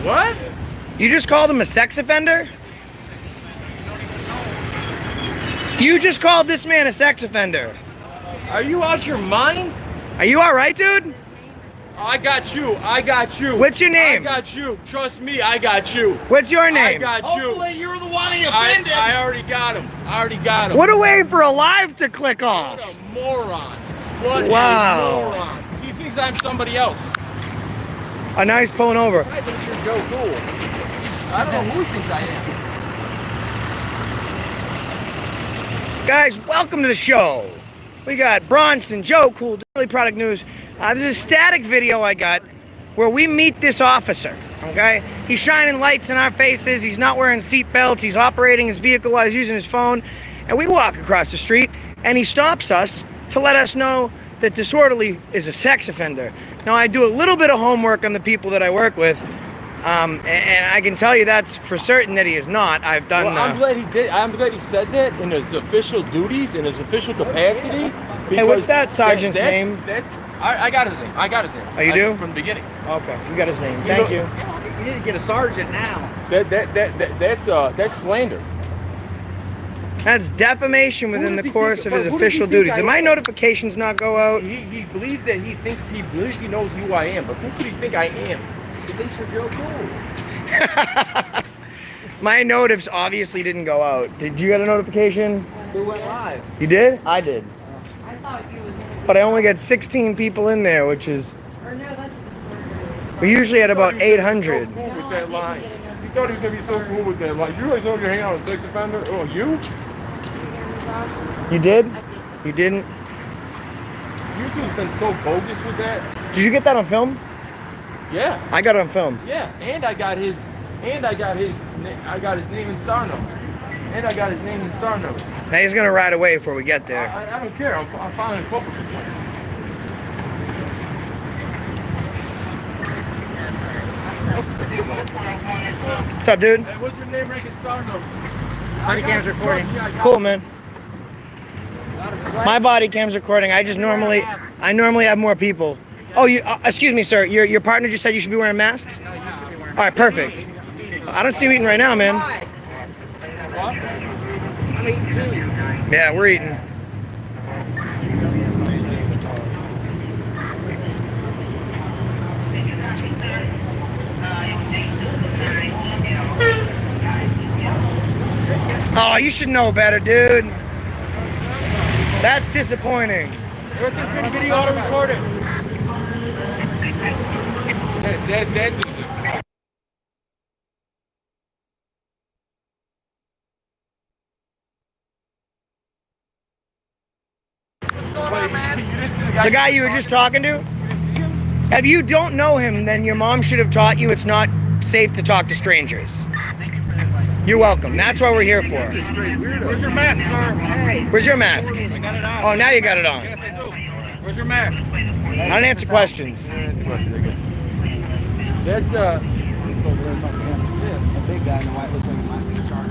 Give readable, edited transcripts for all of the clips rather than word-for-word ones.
What? You just called him a sex offender? You just called this man a sex offender. Are you out your mind? Are you alright, dude? I got you. I got you. What's your name? I got you. Trust me, I got you. What's your name? I got you. Hopefully you're the one he offended. I already got him. I already got him. What a way for a live to click off. What a moron. What Wow. a moron. He thinks I'm somebody else. A nice pulling over. I think you're Joe Cool. I don't know who he thinks I am. Guys, welcome to the show. We got Bronson, Joe Cool, Daily Product News. This is a static video I got where we meet this officer, okay? He's shining lights in our faces. He's not wearing seat belts. He's operating his vehicle while he's using his phone. And we walk across the street and he stops us to let us know that disorderly is a sex offender. Now, I do a little bit of homework on the people that I work with. And I can tell you that's for certain that he is not. I've done. Well, I'm glad he did. I'm glad he said that in his official duties, in his official capacity. Hey, what's that sergeant's name? I got his name. I got his name. Oh, you do? From the beginning. Okay, you got his name. Thank you. You need to get a sergeant now. That's slander. That's defamation within the course of his official duties. Did my notifications not go out? He believes that he believes he knows who I am, but who could he think I am? He thinks you're Joe Cool. My notifs obviously didn't go out. Did you get a notification? We went live. You did? I did. I thought you was But I only got 16 people in there, which is... or no, that's the server. We usually had about 800. So cool with that line. He thought he was gonna be so cool with that line. You really know you're hanging out with a sex offender? Oh, you? You did? I did. You didn't? YouTube's been so bogus with that. Did you get that on film? Yeah. I got it on film. Yeah, and I got his name and star number. And I got his name and star number. Now he's gonna ride away before we get there. I don't care. I'm filing a corporate complaint. What's up, dude? Hey, what's your name, rank, and star number? Body cam's recording. Cool, man. My body cam's recording. I normally have more people. Oh, you. Excuse me, sir. Your partner just said you should be wearing masks. All right, perfect. I don't see you eating right now, man. I'm eating too. Yeah, we're eating. Oh, you should know better, dude. That's disappointing. This video auto recorded. That dude's a... What's going on, man? The guy you were just talking to? If you don't know him, then your mom should have taught you it's not safe to talk to strangers. You're welcome. That's what we're here for. Where's your mask, sir? Hey. Where's your mask? I got it on. Oh, now you got it on. Yes, I do. Where's your mask? I don't answer questions. Answer questions, I guess. That's Let's go over there and talk to him. yeah. A big guy in the white looks like he might be in charge.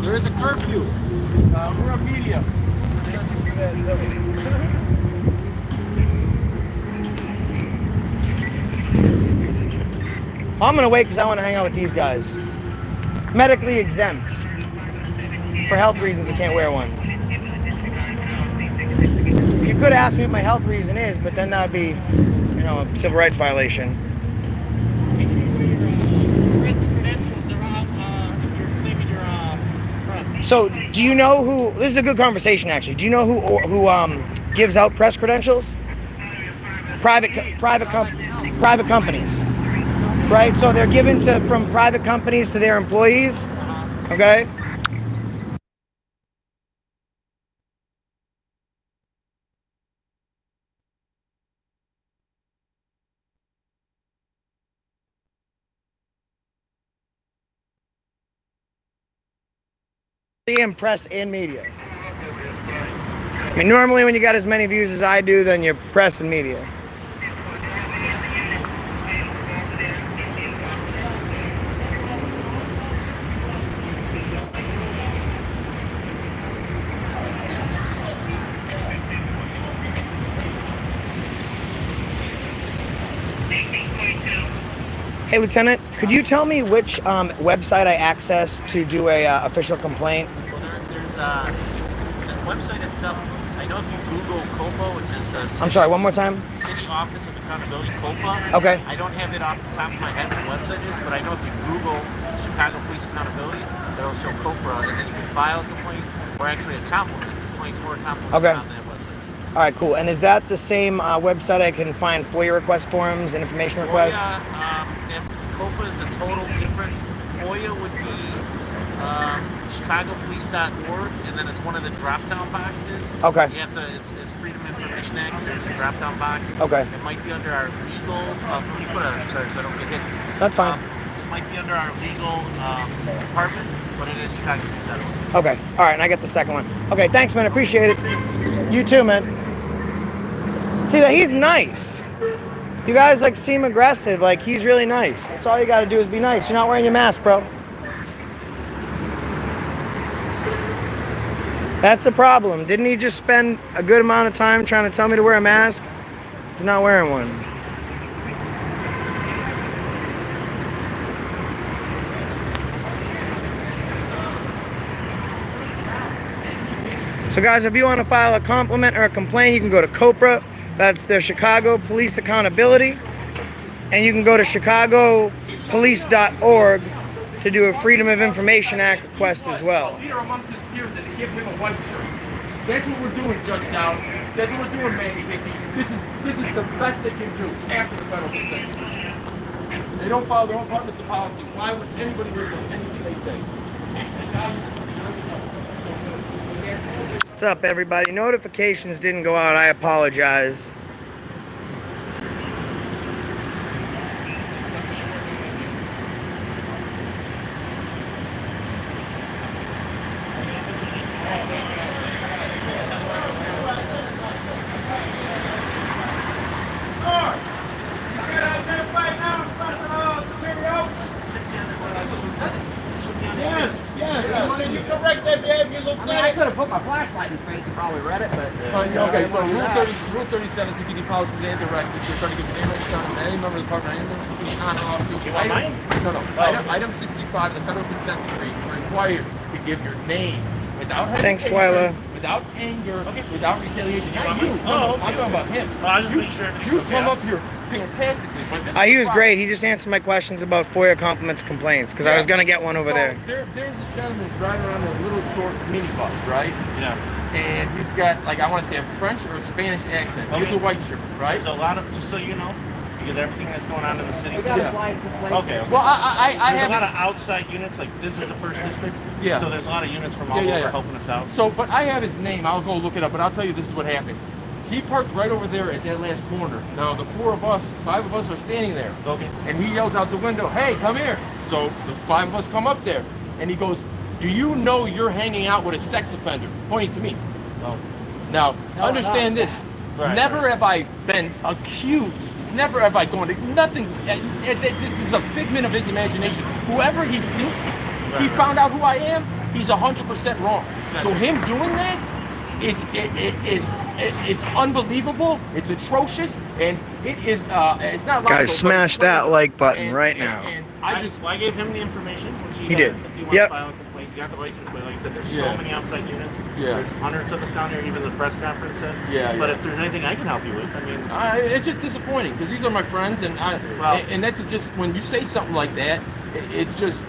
There is a curfew. We're a media. I'm gonna wait because I want to hang out with these guys. Medically exempt. For health reasons, I can't wear one. You could ask me what my health reason is, but then that would be, you know, a civil rights violation. So, do you know who? This is a good conversation, actually. Do you know who gives out press credentials? Private companies, right? So they're given from private companies to their employees. Okay. In press and media. I mean, normally when you got as many views as I do, then you're press and media. Hey, Lieutenant, could you tell me which website I access to do a official complaint? Well, there's the website itself. I know if you Google COPA, which is I'm sorry, one more time? City Office of Accountability, COPA. Okay. I don't have it off the top of my head what the website is, but I know if you Google Chicago Police Accountability, it'll show COPA, and then you can file a complaint, or actually a compliment, complaint or a compliment Okay. on that website. All right, cool. And is that the same website I can find FOIA request forms and information requests? That's COPA is a total different. FOIA would be chicagopolice.org, and then it's one of the drop-down boxes. Okay. You have to. It's Freedom of Information Act. There's a drop-down box. Okay. It might be under our legal. Let me put a sorry, so I don't get hit. That's fine. It might be under our legal department, but it is chicagopolice.org. Okay. All right, and I get the second one. Okay, thanks, man. Appreciate it. You too, man. See that he's nice. You guys like seem aggressive. Like he's really nice. That's all you got to do is be nice. You're not wearing your mask, bro. That's the problem. Didn't he just spend a good amount of time trying to tell me to wear a mask? He's not wearing one. So guys, if you want to file a compliment or a complaint, you can go to COPRA. That's the Chicago Police Accountability. And you can go to chicagopolice.org to do a Freedom of Information Act request as well. Leader amongst his peers and to give him a white shirt. That's what we're doing, Judge Dowd. That's what we're doing, Manny Hickey. This is the best they can do after the federal consent. They don't follow their own partner's policy. Why would anybody listen to anything they say? What's up, everybody? Notifications didn't go out. I apologize. I could have put my flashlight in his face and probably read it, but... Okay, so Rule 37, CPD policy, the indirect, if you're trying to give your name right down to any member of the department, any member of the community, on or off duty. You want mine? No. Item 65, the federal consent decree, required to give your name without Thanks, hesitation, Twyla. without anger, without retaliation. Not want you. mine? No, Oh, okay. I'm talking about him. Well, I just make sure. You come up here fantastically. But this He is was why- great. He just answered my questions about FOIA compliments complaints because I was going to get one over So, there. There's a gentleman driving around in a little short minibus, right? Yeah. And he's got, like, I want to say a French or a Spanish accent. He's Okay. a white shirt, right? There's a lot of, just so you know, because everything that's going on in the city. We got Yeah. his license plate. Okay. Well, I There's have a lot of outside units, like this is the first district. Yeah. So there's a lot of units from all Yeah, over yeah. helping us out. So, but I have his name. I'll go look it up, but I'll tell you this is what happened. He parked right over there at that last corner. Now, the five of us are standing there. Okay. And he yells out the window, "Hey, come here." So the five of us come up there. And he goes, "Do you know you're hanging out with a sex offender?" Pointing to me. Oh. Now, No, understand no. this. Right, Never right. have I been accused. Never have I gone to nothing. This is a figment of his imagination. Whoever he thinks he right. found out who I am, he's 100% wrong. Right. So him doing that is unbelievable. It's atrocious, and it is. It's not. Guys, logical, but smash it's that crazy. like button And- right and- now. And I just. I gave him the information, which He did. has. If you want Yep. to file a complaint, you got the license plate. Like I said, there's Yeah. so many outside units. Yeah. There's hundreds of us down there. Even the press conference said. Yeah, But yeah. if there's anything I can help you with, I mean. It's just disappointing because these are my friends, and Well- and that's just when you say something like that, it's just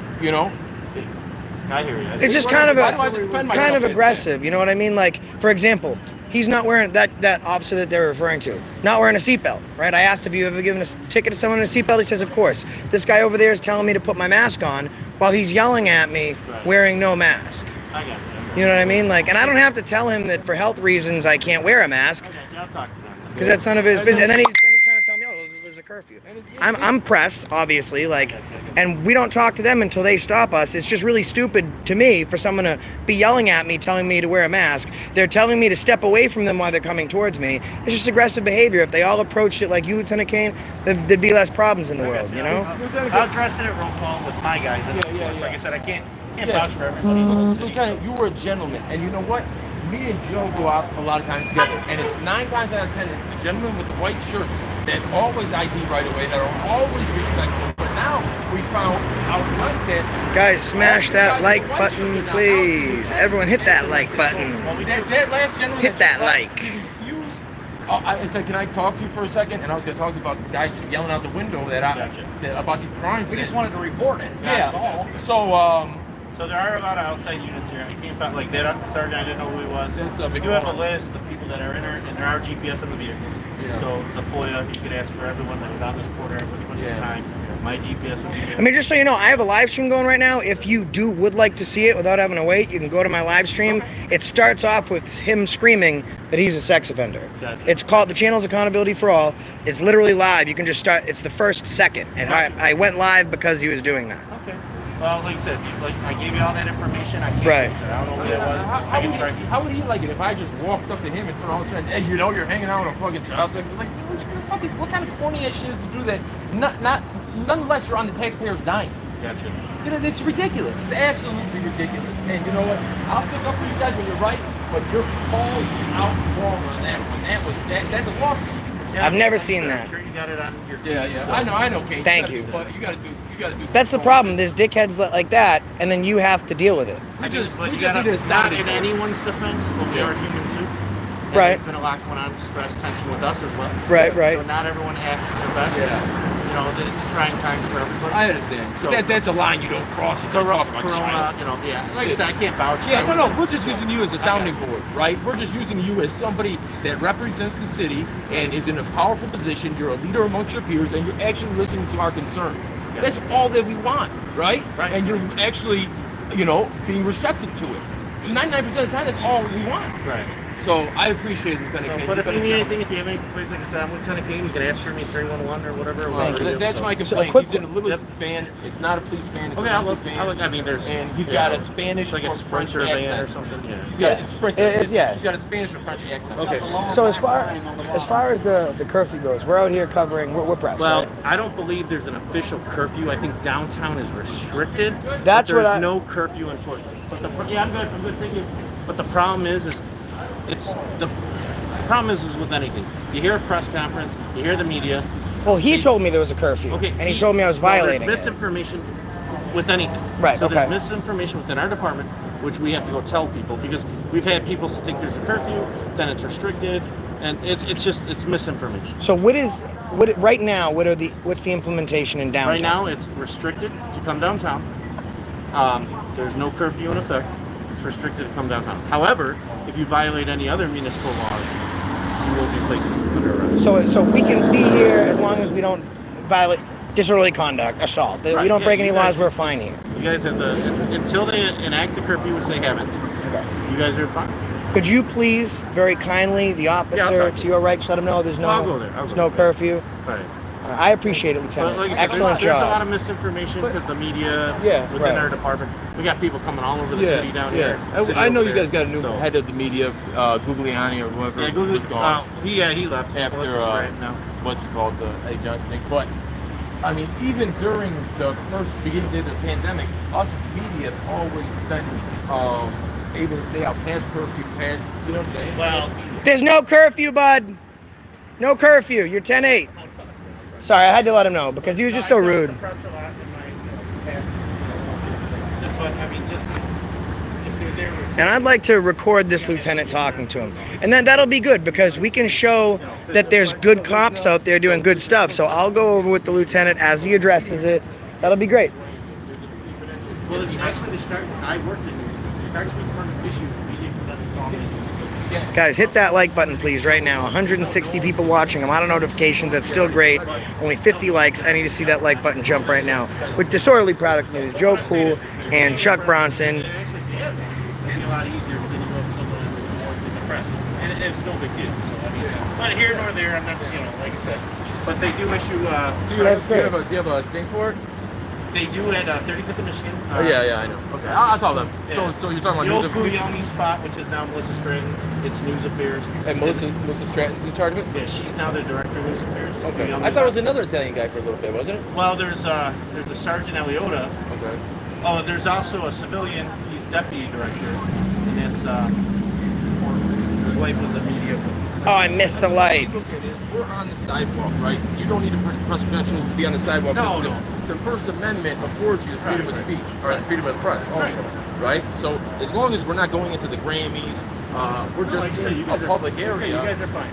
I hear you. It's just Why kind of do I have to defend myself kind of against aggressive. You know what I mean? Like, for example, he's not wearing that officer that they're referring to, not wearing a seatbelt, right? I asked if you ever given a ticket to someone in a seatbelt. He says, of course. This guy over there is telling me to put my mask on while he's yelling at me Right. wearing no mask. I got you. You know what I mean? Like, and I don't have to tell him that for health reasons I can't wear a mask I got you. I'll talk to them. because that's none of his business. And then he's trying to tell me, oh, there's a curfew. I'm press, obviously, like, and we don't talk to them until they stop us. It's just really stupid to me for someone to be yelling at me, telling me to wear a mask. They're telling me to step away from them while they're coming towards me. It's just aggressive behavior. If they all approached it like you, Lieutenant Kane, there'd be less problems in the world, you know? I'll address it at roll call with my guys. And Yeah, yeah, Like yeah. I said, I can't Yeah. vouch for everybody in the city. Lieutenant, you were a gentleman, and you know what? Me and Joe go out a lot of times together, and it's 9 times out of 10, it's the gentlemen with the white shirts that always ID right away, that are always respectful. But now found out like that. Guys, smash that like button, please. Everyone hit that like button. That last gentleman Hit that like. he refused. I said, can I talk to you for a second? And I was going to talk to you about the guy just yelling out the window about these crimes. We just wanted to report it. That's all. So, So there are a lot of outside units here. I came from like that sergeant. I didn't know who he was. We do have a list of people that are in there, and there are GPS on the vehicles. Yeah. So the FOIA, you could ask for everyone that was on this corner at which point in time. My GPS will be there. I mean, just so you know, I have a live stream going right now. If you would like to see it without having to wait, you can go to my live stream. It starts off with him screaming that he's a sex offender. Gotcha. It's called, the channel's Accountability for All. It's literally live. You can just start, it's the first second. And I went live because he was doing that. Okay. Well, like I said, like I gave you all that information. I can't Right. fix it. I don't know who that was. I can try. How would he like it if I just walked up to him and turned all of a sudden, hey, you know, you're hanging out with a fucking child? Like, what kind of corny ass shit is to do that? Nonetheless, you're on the taxpayer's dime. Gotcha. You know, it's ridiculous. It's absolutely ridiculous. And you know what? I'll stick up for you guys when you're right, but you're called out wrong on that one. That's a lawsuit. Yeah, I've never I'm seen sure, that. I'm sure you got it on your. Yeah. So. I know, Kate. Thank you. You gotta do. That's the problem. There's dickheads like that, and then you have to deal with it. But we you just gotta, need a not sounding in board. anyone's defense, but we are human too. And Right. There's been a lot going on, stress, tension with us as well. Right. So not everyone acts their best. Yeah. You know, that it's trying times for everybody. I understand. So- That's a line you don't cross. You start talking about Corona, child. you know, yeah. Like I said, I can't vouch. Yeah, I no, was- we're just using you as a sounding board, right? We're just using you as somebody that represents the city and is in a powerful position. You're a leader amongst your peers, and you're actually listening to our concerns. Yeah. That's all that we want, right? Right. And you're actually, being receptive to it. 99% of the time, that's all we want. Right. So I appreciate it, Lieutenant So, Kane. but if you Lieutenant need General. anything, if you have any complaints, like I said, I'm Lieutenant Kane. You can ask for me 311 or whatever. That's my complaint. quick He's in a little Yep. van. It's not a police van. It's Okay, a I'll Lincoln look. van. I mean, there's. And he's got a Spanish like a or French Sprinter van or accent. something. Yeah. Yeah, it's Sprinter. Yeah. He's got a Spanish or French accent. Okay. So as far as the curfew goes, we're out here covering, we're press. Well, right? I don't believe there's an official curfew. I think downtown is restricted. That's but what there's no curfew enforced. But I'm good, thank you. But the problem is the problem is with anything. You hear a press conference, you hear the media. Well, he told me there was a curfew, Okay, and he told me I was violating there's it. misinformation with anything. Right, So okay. there's misinformation within our department, which we have to go tell people because we've had people think there's a curfew, then it's restricted, and it's misinformation. So right now? What's the implementation in downtown? Right now, it's restricted to come downtown. There's no curfew in effect. It's restricted to come downtown. However, if you violate any other municipal laws, you will be placed under arrest. So we can be here as long as we don't violate disorderly conduct, assault. We Right, don't yeah, break any you guys- laws, we're fine here. You guys have until they enact the curfew, which they haven't. Okay. You guys are fine. Could you please, very kindly, the officer talk to to your right, just let him know there's no, I'll go there. I'll there's go no there. curfew? Right. I appreciate it, But Lieutenant. like I said, Excellent there's a lot job. of misinformation because the media within right. our department. We got people coming all over the city down here. city I know over you there. guys got a new So- head of the media, Gugliani or whoever. Yeah, Google. was gone He left after Melissa's right now. what's it called, the Eddie Johnson thing. But I mean, even during the first beginning of the pandemic, us as media have always been able to stay out past curfew, past, you know what I'm saying? Well, There's no curfew, bud. No curfew. You're 10-8. Sorry, I had to let him know because he was just so rude. But I mean, just if they're there. And I'd like to record this lieutenant talking to him. And then that'll be good because we can show that there's good cops out there doing good stuff. So I'll go over with the lieutenant as he addresses it. That'll be great. Well, actually, I worked in it. Starts with one issue. Media doesn't solve it. Guys, hit that like button, please, right now. 160 people watching. I'm out of notifications. That's still great. Only 50 likes. I need to see that like button jump right now. With Disorderly Product News, Joe Cool and Chuck Bronson. It'd be a lot easier because then you go to someone who's more in the press. And it's no big deal. So, I mean, but here nor there, I'm not, like I said. But they do issue, Do you have a thing for it? they do at 35th in Michigan. Yeah, I know. Okay, I'll tell them. Yeah. So you're talking The about old news Guglielmi spot, which is now Melissa Stratton. It's News Affairs. and Melissa Stratton's in charge of it? Yeah, she's now the director of News Affairs. Okay. Guglielmi I thought it was spot. another Italian guy for a little bit, wasn't it? Well, there's a Sergeant Eliota. Okay. Oh, there's also a civilian. He's deputy director, and it's his wife was a media. Oh, I missed the light. we're on the sidewalk, right? You don't need a press credential to be on the sidewalk. No, the, no. the First Amendment affords you the freedom of speech, or the freedom of the press also, right? So as long as we're not going into the Grammys, we're just Like you said, you in guys a are- public like I said, area. You guys are fine.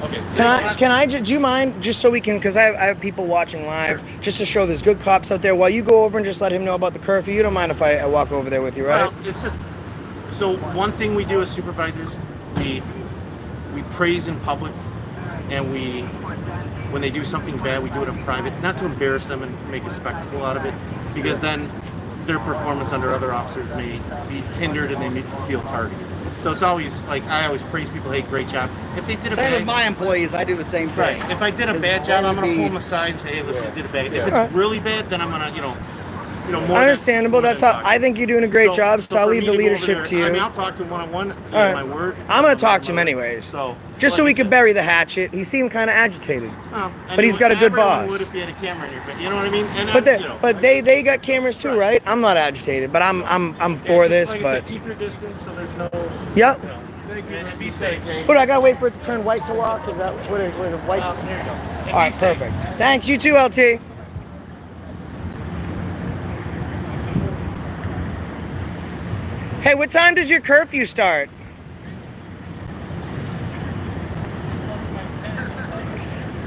Okay. Do you mind, just so we can, because I have people watching live, just to show there's good cops out there, while you go over and just let him know about the curfew, you don't mind if I walk over there with you, right? Well, it's just so one thing we do as supervisors, we praise in public, and when they do something bad, we do it in private, not to embarrass them and make a spectacle out of it, because then their performance under other officers may be hindered and they may feel targeted. So it's always like I always praise people. Hey, great job. If they did a Same with bad, my employees. I do the same thing. right. If I did a Because bad job, I'm gonna be- pull them aside and say, hey, listen, you did a bad. Yeah. If it's really bad, then I'm gonna, more. Understandable. That's how I think you're doing a great job. So I'll for leave me the to go over leadership there- to you. I mean, I'll talk to him one-on-one. right. My word. I'm gonna talk to him anyways. So Just so like we you could said. bury the hatchet. He seemed kind of agitated. Well, But he's got a good everyone boss. would if you had a camera in your face. You know what I mean? And But they got cameras too, right? I'm not agitated, but I'm for this. Like I But said, keep your distance so there's no. yep. Thank you. And be safe. But I gotta wait for it to turn white to walk. Is that what it white? Well, there you go. And All right, be safe. perfect. Thanks. You too, LT. Hey, what time does your curfew start?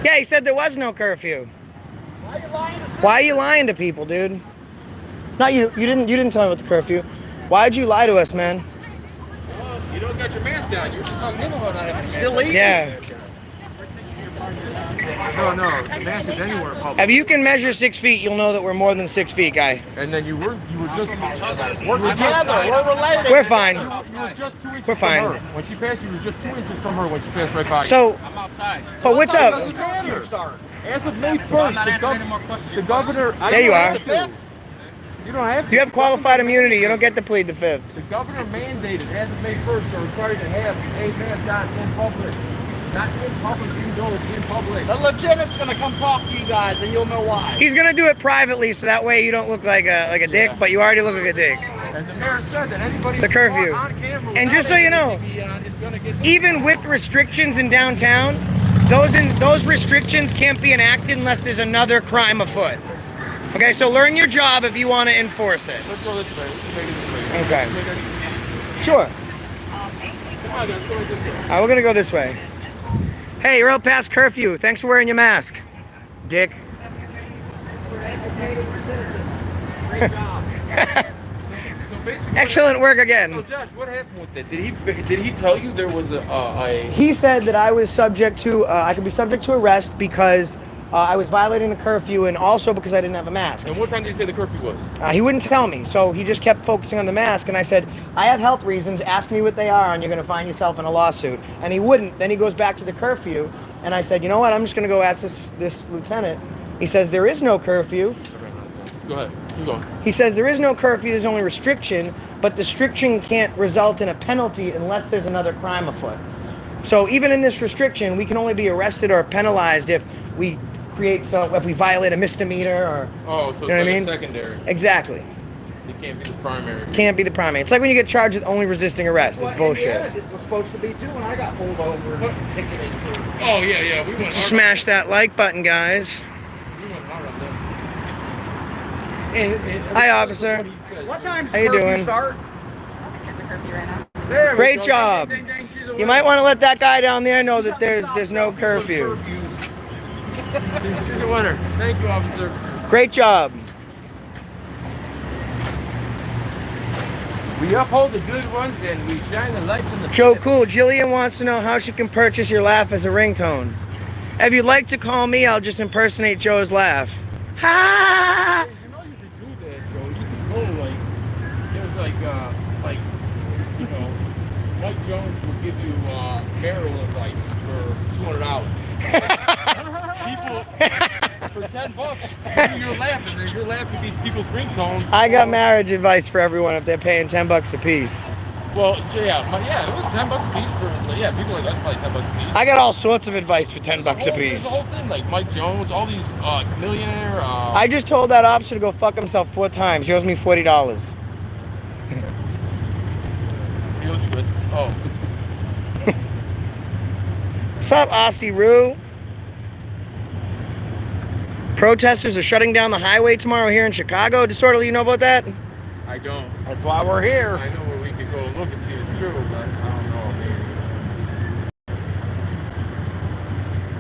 Yeah, he said there was no curfew. Why are you lying to people, dude? Not you. You didn't tell me about the curfew. Why'd you lie to us, man? You don't got your mask on. You're just on about not having Still leaving. Yeah. No, the mask is anywhere in public. If you can measure 6 feet, you'll know that we're more than 6 feet, guy. And then you were just We're together. We're related. We're fine. You were just 2 inches We're fine. from her. When she passed you, were just 2 inches from her when she passed right by you. So, I'm outside. oh, what's When up? does the curfew start? As of May 1st, the governor... There you are. The 5th? You don't have to. You have qualified immunity. You don't get to plead the fifth. The governor mandated, as of May 1st, they're required to have a mask on in public. Not in public, indoors, in public. The lieutenant's gonna come talk to you guys, and you'll know why. He's gonna do it privately, so that way you don't look like a dick, but you already look like a dick. And the mayor said that anybody The curfew. on camera And just so you know, is gonna get even with restrictions in downtown, those restrictions can't be enacted unless there's another crime afoot. Okay, so learn your job if you want to enforce it. Let's go this way. Let's make it this way. Okay. Make it- Sure. Come on, guys, go right this way. All right, we're gonna go this way. Hey, you're out past curfew. Thanks for wearing your mask, dick. So basically, Excellent work So again. Josh, what happened with that? Did he tell you there was a He said that I was subject to, I could be subject to arrest because I was violating the curfew and also because I didn't have a mask. and what time did he say the curfew was? He wouldn't tell me, so he just kept focusing on the mask. And I said, I have health reasons. Ask me what they are, and you're going to find yourself in a lawsuit. And he wouldn't. Then he goes back to the curfew, and I said, you know what? I'm just going to go ask this lieutenant. He says there is no curfew. Go ahead. Keep going. He says there is no curfew. There's only restriction, but the restriction can't result in a penalty unless there's another crime afoot. So even in this restriction, we can only be arrested or penalized if we if we violate a misdemeanor or. Oh, so You know what I it's mean? like a secondary. Exactly. It can't be the primary. Can't be the primary. It's like when you get charged with only resisting arrest. Well, It's bullshit. Indiana was supposed to be too, and I got pulled over and ticketed for. Oh yeah, we went hard. Smash that like button, guys. We went hard on them. And Hi, officer. What time's How you curfew doing? start? There we Great go. job. Ding, ding, ding, she's away. You might want to let that guy down there know that there's no curfew. She's a winner. Thank you, officer. Great job. We uphold the good ones and we shine the lights in the Joe bad. Cool. Jillian wants to know how she can purchase your laugh as a ringtone. If you'd like to call me, I'll just impersonate Joe's laugh. Ha! You know you could do that, Joe. You could go there's you know, Mike Jones will give you marital advice for $200. People for $10, you're laughing. And you're laughing these people's ringtones. I got marriage advice for everyone if they're paying $10 a piece. Well, yeah, it was $10 a piece for people like that's probably $10 a piece. I got all sorts of advice for $10 a There's the piece. whole thing, like Mike Jones, all these millionaire. I just told that officer to go fuck himself 4 times. He owes me $40. He owes you good. Oh, What's up, Aussie Roo? Protesters are shutting down the highway tomorrow here in Chicago. Disorderly, you know about that? I don't. That's why we're here. I know where we could go look and see if it's true, but I don't know.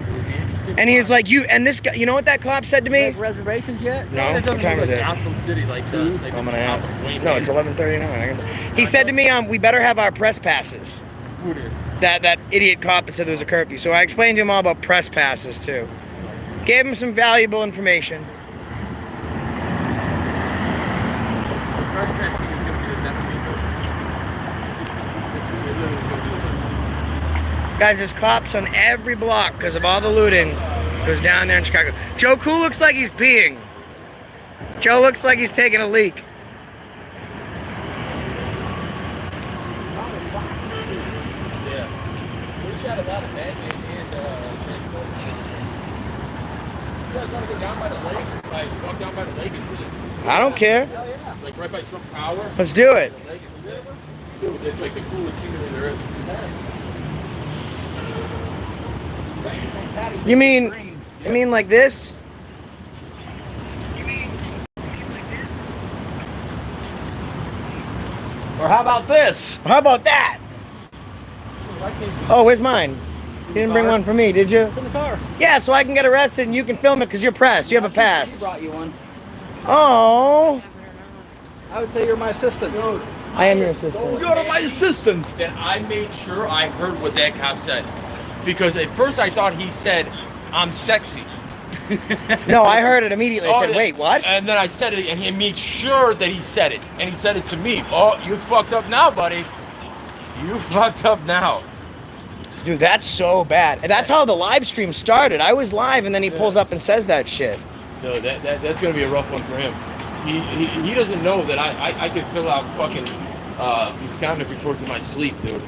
It would be interesting. And he was like, and this guy, you know what that cop said to me? Make reservations yet? No, what time is it? Gotham City, like I'm gonna have. No, it's 11:39. He said to me, we better have our press passes. Who did? That idiot cop that said there was a curfew. So I explained to him all about press passes too. Gave him some valuable information. Guys, there's cops on every block because of all the looting that goes down there in Chicago. Joe Cool looks like he's peeing. Joe looks like he's taking a leak. Yeah. We shot about a Batman and you guys want to go down by the lake? Like, walk down by the lake and really... I don't care. Like right by Trump Tower? Let's do it. Dude, it's like the coolest scenery there is. You mean like this? Or how about this? How about that? Oh, where's mine? You didn't bring one for me, did you? It's in the car. Yeah, so I can get arrested and you can film it because you're press. You have a She pass. brought you one. Oh, I would say you're my assistant. I am your assistant. You're my assistant. Then I made sure I heard what that cop said. Because at first I thought he said, I'm sexy. No, I heard it immediately. I said, wait, what? And then I said it, and he made sure that he said it. And he said it to me. Oh, you fucked up now, buddy. You fucked up now. Dude, that's so bad. And that's how the live stream started. I was live, and then he pulls up and says that shit. No, that's going to be a rough one for him. He doesn't know that I could fill out fucking misconduct reports in my sleep, dude.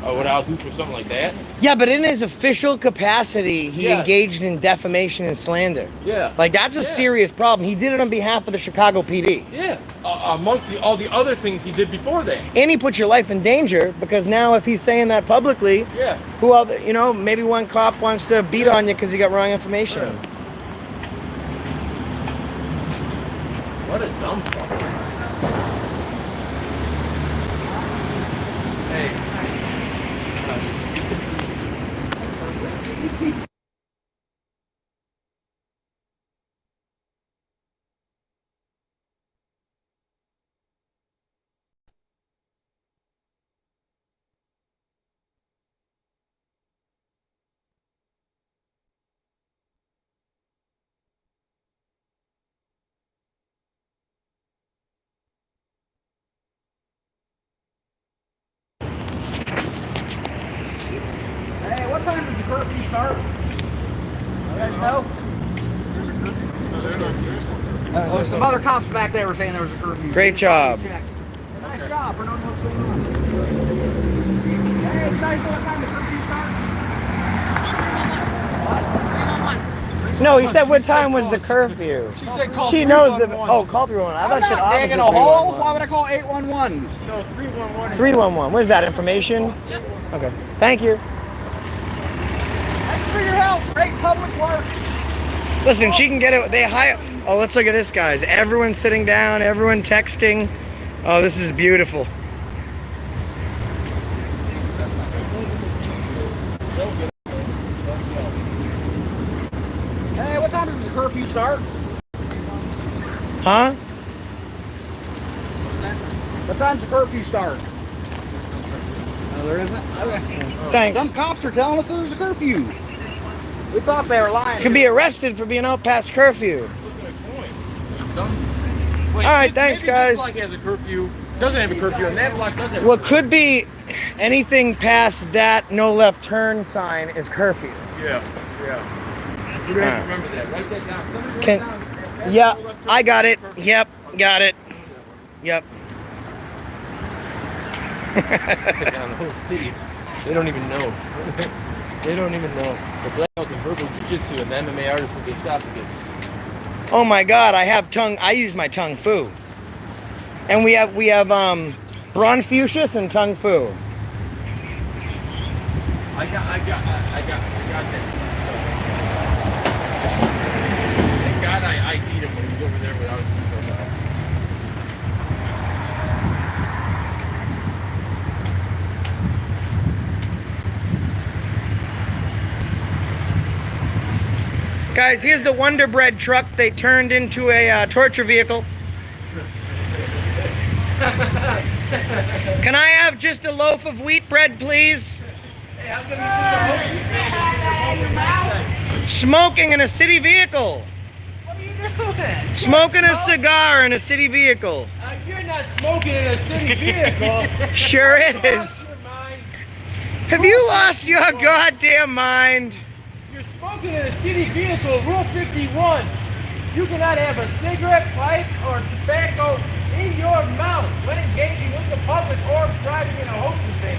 What I'll do for something like that. Yeah, but in his official capacity, he Yeah. engaged in defamation and slander. Yeah. Like, that's a serious problem. He did it on behalf of the Chicago PD. Yeah. Amongst all the other things he did before that. And he put your life in danger because now if he's saying that publicly, Yeah. who other, maybe one cop wants to beat on you because he got wrong information. Yeah. What a dumb fucker. Hey. Hey, what time does the curfew start? You guys know? Well, some other cops back there were saying there was a curfew. Great job. Check. Nice job for knowing what's going on. Hey, you guys know what time the curfew starts? No, he said what time was the curfew. She said call She knows the. 311. Oh, call 311. I I'm thought you said not digging a officer hole. 311. Why would I call 811? No, 311. 311. What is that information? Okay. Thank you. Thanks for your help. Great public works. Listen, she can get it. They hire. Oh, let's look at this, guys. Everyone's sitting down. Everyone texting. Oh, this is beautiful. Hey, what time does the curfew start? Huh? What time's the curfew start? No, there isn't? Okay. Thanks. Some cops are telling us there's a curfew. We thought they were lying. Could be arrested for being out past curfew. All right, thanks, guys. This block has a curfew. Doesn't have a curfew, and that block does have a What curfew. could be anything past that no left turn sign is curfew. Yeah. You have to remember that. Write that down. Somebody write Can- down. That's Yeah, no left turn I got it. curfew. Yep, got it. Yep. Down the whole city. They don't even know. They don't even know. The black belt in verbal jiu-jitsu and the MMA artist with the esophagus. Oh my God, I use my tongue fu. And we have bronfucius and tongue fu. I got that. Thank God guys, here's the Wonder Bread truck they turned into a torture vehicle. Can I have just a loaf of wheat bread, please? Smoking in a city vehicle. What are you doing? Smoking a cigar in a city vehicle. You're not smoking in a city vehicle. Sure is. Have you lost your goddamn mind? You're smoking in a city vehicle. Rule 51. You cannot have a cigarette, pipe, or tobacco in your mouth when engaging with the public or driving in a hostess van.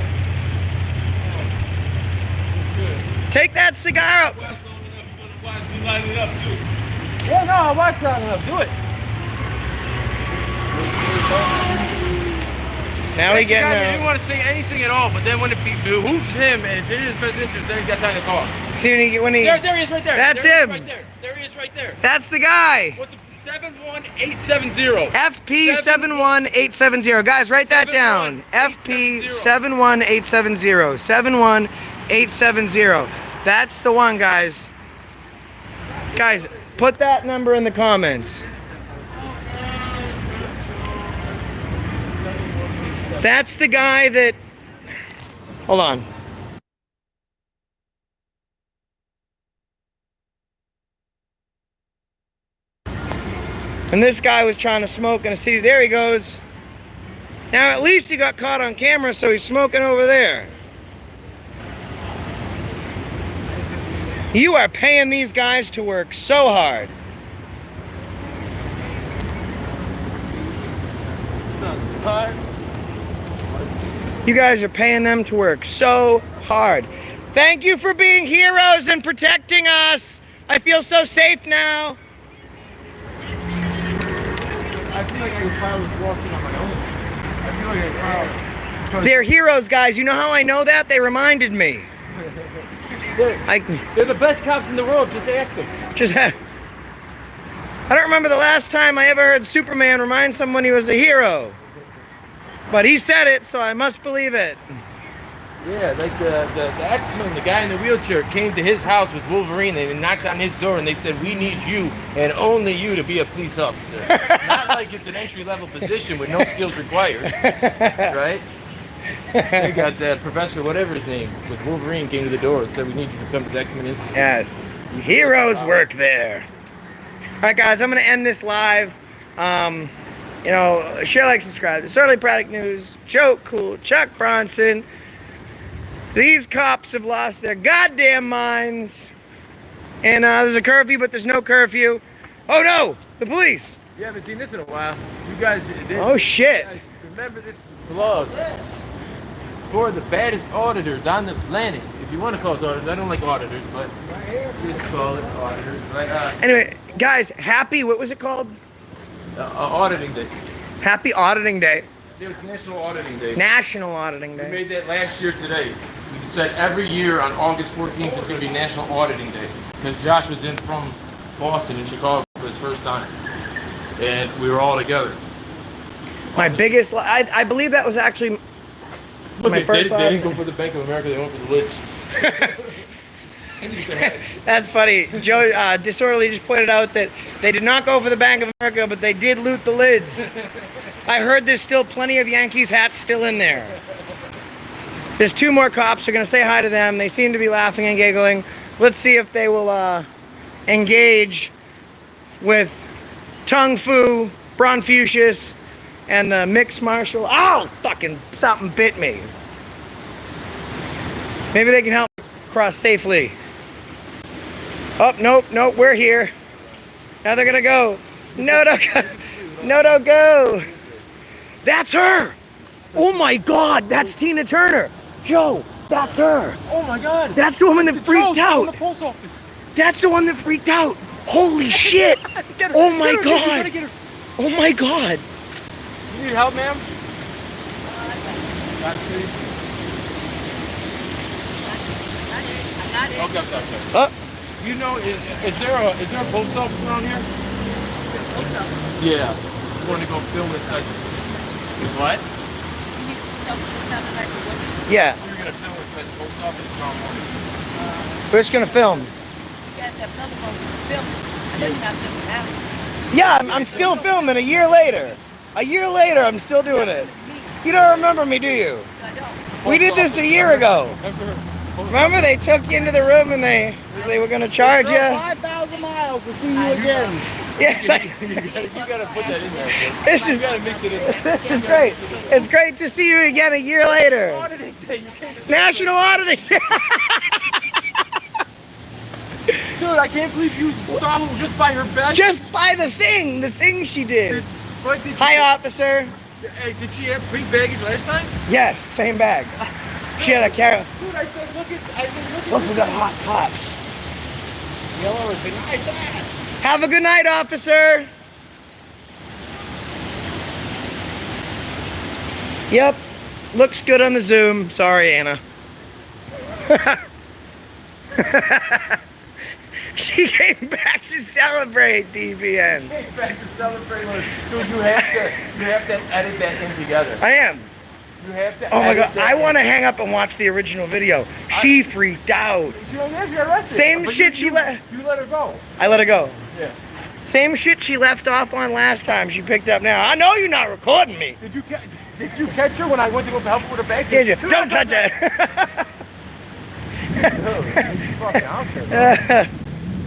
Take that cigar out. Well, no, I watched long enough. Do it. Now we He get didn't want to say anything at all, but then when it behooves him and it's in his best interest, then he's got time to talk. See when he There he is right there. That's there him. He is right there. There he is right there. That's the guy. What's it? 71870. FP 71870. Guys, write that down. FP 71870. 71870. That's the one, guys. Guys, put that number in the comments. That's the guy that... Hold on. And this guy was trying to smoke in a city. There he goes. Now at least he got caught on camera, so he's smoking over there. You are paying these guys to work so hard. You guys are paying them to work so hard. Thank you for being heroes and protecting us. I feel so safe now. I feel like I could file this lawsuit on my own. I feel like I could file. They're heroes, guys. You know how I know that? They reminded me. They're the best cops in the world. Just ask them. I don't remember the last time I ever heard Superman remind someone he was a hero. But he said it, so I must believe it. Yeah, like the X-Men, the guy in the wheelchair came to his house with Wolverine and they knocked on his door and they said, "We need you and only you to be a police officer." Not like it's an entry-level position with no skills required, right? They got that professor, whatever his name, with Wolverine came to the door and said, "We need you to come to the X-Men Institute." Yes, heroes work there. All right, guys, I'm going to end this live. You know, share, like, subscribe. Disorderly Product News, Joe Cool, Chuck Bronson. These cops have lost their goddamn minds. And there's a curfew, but there's no curfew. Oh no, the police. You haven't seen this in a while. You guys did. Oh shit. You guys remember this vlog for the baddest auditors on the planet. If you want to call us auditors, I don't like auditors, but just call us auditors. But, Anyway, guys, happy, what was it called? auditing day. Happy Auditing Day. It was National Auditing Day. National Auditing We Day. made that last year today. We said every year on August 14th is going to be National Auditing Day because Josh was in from Boston and Chicago for his first time, and we were all together. My biggest, I believe that was actually But my first they didn't live. go for the Bank of America, they went for the lids. That's funny. Joe Disorderly just pointed out that they did not go for the Bank of America, but they did loot the lids. I heard there's still plenty of Yankees hats still in there. There's two more cops. We're going to say hi to them. They seem to be laughing and giggling. Let's see if they will engage with Tung Fu, Bronfucius, and the mixed martial. Ow! Fucking something bit me. Maybe they can help me cross safely. Oh, nope, nope, we're here. Now they're gonna go. No, don't go. No, don't go. That's her. Oh my God, that's Tina Turner. Joe, that's her. Oh my God! That's the woman that freaked From out. the post office. That's the one that freaked out. Holy shit. Get her, Oh my get her, God. You gotta get her. Oh my God. You need help, ma'am? Okay. Oh, You know, is there a post office around here? Post office? Yeah. I want to go film this. What? yeah. You're gonna film this at the post office tomorrow morning. We're just gonna film. guys have telephones to film. I know you're not filming now. Yeah, I'm still filming a year later. A year later, I'm still doing it. You don't remember me, do you? I don't. We did this a year ago. Remember, they took you into the room and they were gonna charge you. 5,000 miles to see you again. Yes, You gotta put that in there. this You is gotta mix it in there. this is great. It's great to see you again a year later. Auditing day, you can't just- National Auditing Day. Dude, I can't believe you saw him just by her bed. Just by the thing she did. But did Hi, you, officer. Hey, did she have big baggage last time? Yes, same bags. She had a carry. Dude, I said, look at Look at the hot tops. Yellow is a nice ass. Have a good night, officer. Yep, looks good on the Zoom. Sorry, Anna. She came back to celebrate DBN. Came back to celebrate. Dude, you have to edit that in together. I am. You have to. Oh my edit god, that I in. want to hang up and watch the original video. She freaked out. She don't get you arrested. Same But shit she you let her go. I let her go. Yeah. Same shit she left off on last time. She picked up now. I know you're not recording me. Did you catch her when I went to go help her with her bag? Did you? Don't touch it.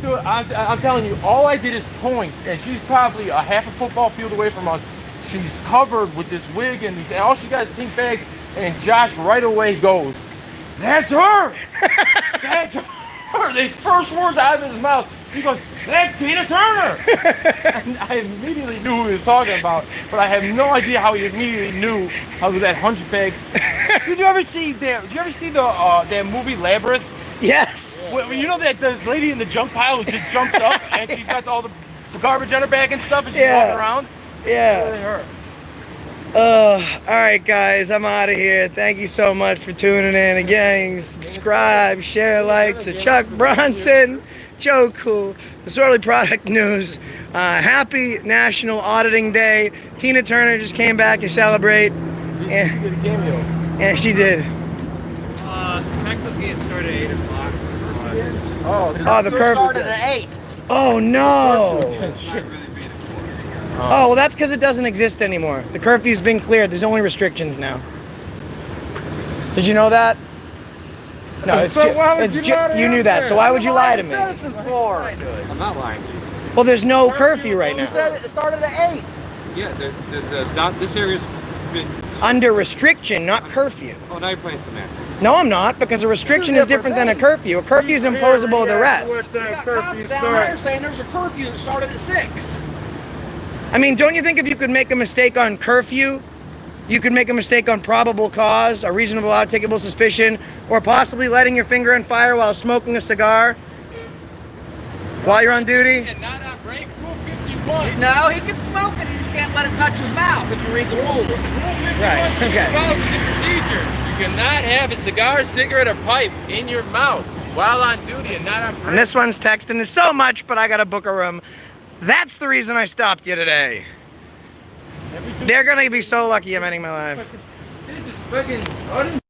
Dude, I'm telling you, all I did is point, and she's probably a half a football field away from us. She's covered with this wig and these, all she got is pink bags, and Josh right away goes, "That's her! That's her!" His first words out of his mouth, he goes, "That's Tina Turner!" And I immediately knew who he was talking about, but I have no idea how he immediately knew how that hunchback. Did you ever see that? Did you ever see the that movie Labyrinth? Yes. Well, you know that the lady in the jump pile who just jumps up and she's got all the garbage on her back and stuff, and she's Yeah. walking around? Yeah. Really her. All right, guys, I'm out of here. Thank you so much for tuning in again. Subscribe, share, like to Chuck Bronson, Joe Cool, Disorderly Product News. Happy National Auditing Day. Tina Turner just came back to celebrate. She did a cameo. And she did. Technically, it started at 8 o'clock. Oh, the curve. Started at 8. Oh, no. Oh, well, that's because it doesn't exist anymore. The curfew's been cleared. There's only restrictions now. Did you know that? No, it's So why would you knew that. So why would you lie to me? I'm not lying. Well, there's no curfew right You now. said it started at 8. Yeah, this area's been. Under restriction, not curfew. Oh, now you're playing semantics. No, I'm not, because a restriction is different than a curfew. A curfew is imposable to the rest. We got cops down there saying there's a curfew that started at 6. I mean, don't you think if you could make a mistake on curfew, you could make a mistake on probable cause, a reasonable outtakeable suspicion, or possibly letting your finger on fire while smoking a cigar while you're on duty? And not on break. Rule 51. No, he can smoke it. He just can't let it touch his mouth if you read the rules. Right, okay. Policies and procedures. You cannot have a cigar, cigarette, or pipe in your mouth while on duty and not on break. And this one's texting. There's so much, but I gotta book a room. That's the reason I stopped you today. They're gonna be so lucky I'm ending my life. This is freaking